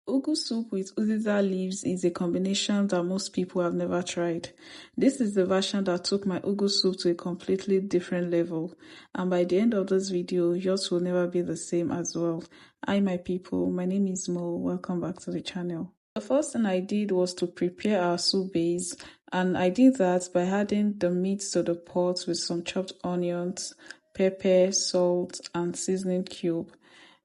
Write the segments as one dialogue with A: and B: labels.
A: Ugu soup with Uziza leaves is a combination that most people have never tried. This is the version that took my Ugu soup to a completely different level, and by the end of this video, yours will never be the same as well. Hi my people, my name is Mo, welcome back to the channel. The first thing I did was to prepare our soup base, and I did that by adding the meat to the pot with some chopped onions, pepper, salt, and seasoning cube.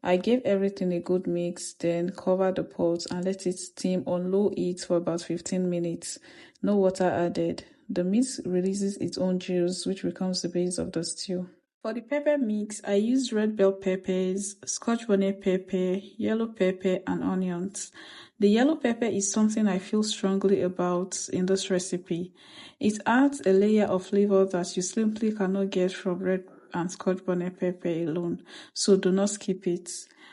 A: I gave everything a good mix, then covered the pot and let it steam on low heat for about 15 minutes. No water added. The meat releases its own juice, which becomes the base of the stew. For the pepper mix, I used red bell peppers, scotch bonnet pepper, yellow pepper, and onions. The yellow pepper is something I feel strongly about in this recipe. It adds a layer of flavor that you simply cannot get from red and scotch bonnet pepper alone, so do not skip it.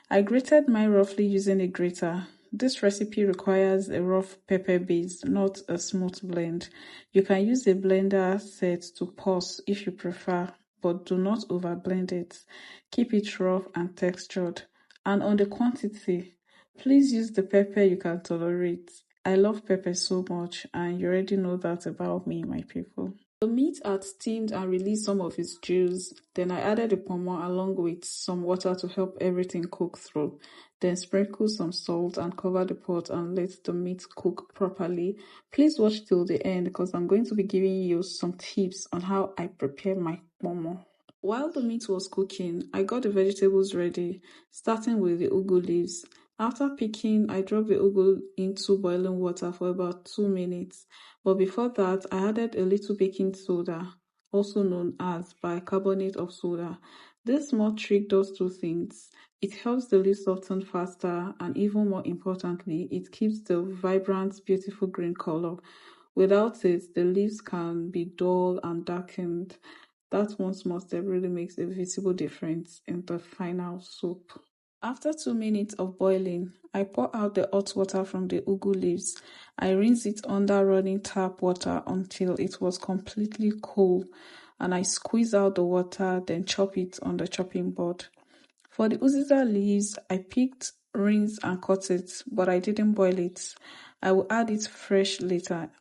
A: I grated mine roughly using a grater. This recipe requires a rough pepper base, not a smooth blend. You can use a blender set to pulse if you prefer, but do not overblend it. Keep it rough and textured. And on the quantity, please use the pepper you can tolerate. I love pepper so much, and you already know that about me, my people. The meat had steamed and released some of its juice. Then I added the pomo along with some water to help everything cook through. Then sprinkle some salt and cover the pot and let the meat cook properly. Please watch till the end because I'm going to be giving you some tips on how I prepare my pomo. While the meat was cooking, I got the vegetables ready, starting with the ugu leaves. After picking, I dropped the ugu into boiling water for about 2 minutes. But before that, I added a little baking soda, also known as bicarbonate of soda. This small trick does two things. It helps the leaves soften faster, and even more importantly, it keeps the vibrant, beautiful green color. Without it, the leaves can be dull and darkened. That one small step really makes a visible difference in the final soup. After 2 minutes of boiling, I pour out the hot water from the ugu leaves. I rinse it under running tap water until it was completely cool, and I squeeze out the water, then chop it on the chopping board. For the Uziza leaves, I picked, rinsed, and cut it, but I didn't boil it. I will add it fresh later.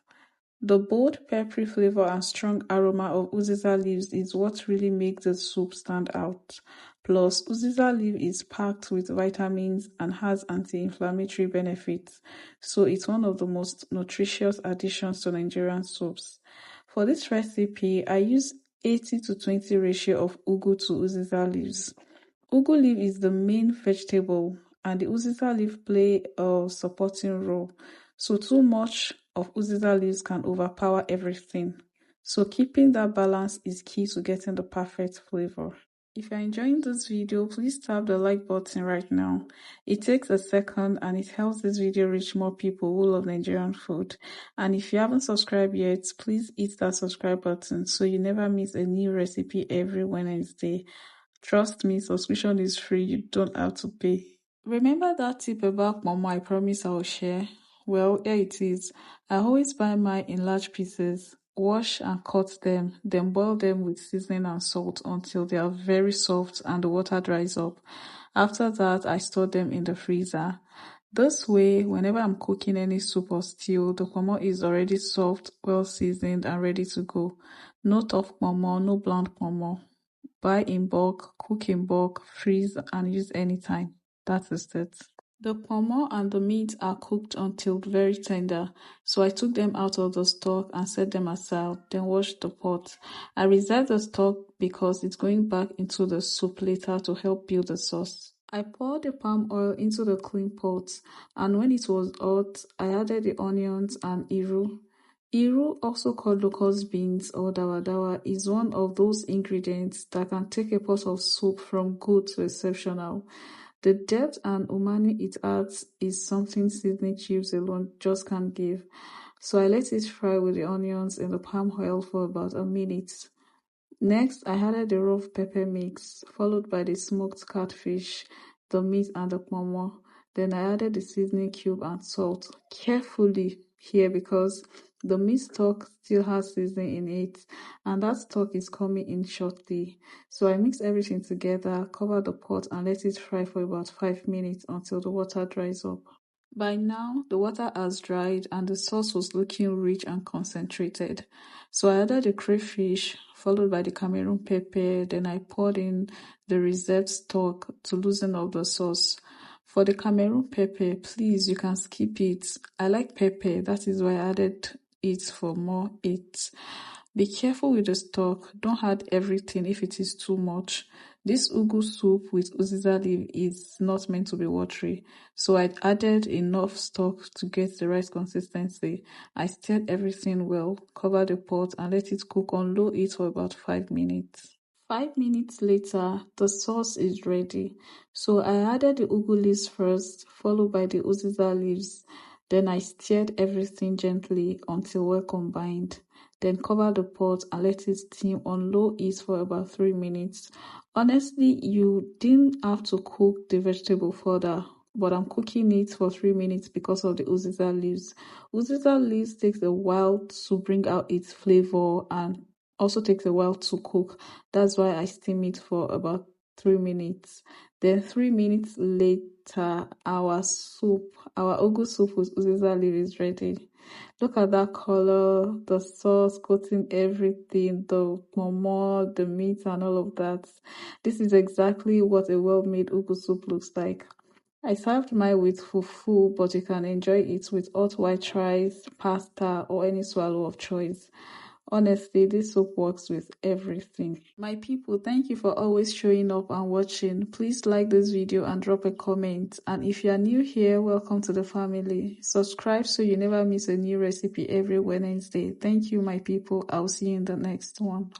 A: The bold, peppery flavor and strong aroma of Uziza leaves is what really makes the soup stand out. Plus, Uziza leaf is packed with vitamins and has anti-inflammatory benefits, so it's one of the most nutritious additions to Nigerian soups. For this recipe, I use 80 to 20 ratio of ugu to Uziza leaves. Ugu leaf is the main vegetable, and the Uziza leaf play a supporting role, so too much of Uziza leaves can overpower everything. So keeping that balance is key to getting the perfect flavor. If you're enjoying this video, please tap the like button right now. It takes a second and it helps this video reach more people who love Nigerian food. And if you haven't subscribed yet, please hit that subscribe button so you never miss a new recipe every Wednesday. Trust me, subscription is free, you don't have to pay. Remember that tip about Pomo I promised I will share? Well, here it is. I always buy mine in large pieces, wash and cut them, then boil them with seasoning and salt until they are very soft and the water dries up. After that, I store them in the freezer. This way, whenever I'm cooking any soup or stew, the pomo is already soft, well seasoned and ready to go. No tough pomo, no bland pomo. Buy in bulk, cook in bulk, freeze and use anytime. That is it. The pomo and the meat are cooked until very tender, so I took them out of the stock and set them aside, then washed the pot. I reserved the stock because it's going back into the soup later to help build the sauce. I poured the palm oil into the clean pot, and when it was hot, I added the onions and iru. Iru, also called locust beans or dawa, is one of those ingredients that can take a pot of soup from good to exceptional. The depth and umami it adds is something seasoning cubes alone just can't give. So I let it fry with the onions in the palm oil for about a minute. Next, I added the rough pepper mix, followed by the smoked catfish, the meat and the pomo. Then I added the seasoning cube and salt, carefully here because the meat stock still has seasoning in it and that stock is coming in shortly. So I mix everything together, cover the pot and let it fry for about 5 minutes until the water dries up. By now, the water has dried and the sauce was looking rich and concentrated. So I added the crayfish, followed by the Cameroon pepper, then I poured in the reserved stock to loosen up the sauce. For the Cameroon pepper, please, you can skip it. I like pepper, that is why I added it for more heat. Be careful with the stock, don't add everything if it is too much. This ugu soup with Uziza leaf is not meant to be watery, so I added enough stock to get the right consistency. I stirred everything well, covered the pot and let it cook on low heat for about 5 minutes. 5 minutes later, the sauce is ready. So I added the ugu leaves first, followed by the Uziza leaves. Then I stirred everything gently until well combined. Then cover the pot and let it steam on low heat for about 3 minutes. Honestly, you didn't have to cook the vegetable further, but I'm cooking it for 3 minutes because of the Uziza leaves. Uziza leaves takes a while to bring out its flavor and also takes a while to cook. That's why I steam it for about 3 minutes. Then 3 minutes later, our ugu soup with Uziza leaf is ready. Look at that color, the sauce coating everything, the pomo, the meat and all of that. This is exactly what a well-made ugu soup looks like. I served mine with fufu, but you can enjoy it with hot white rice, pasta, or any swallow of choice. Honestly, this soup works with everything. My people, thank you for always showing up and watching. Please like this video and drop a comment. And if you are new here, welcome to the family. Subscribe so you never miss a new recipe every Wednesday. Thank you, my people. I'll see you in the next one.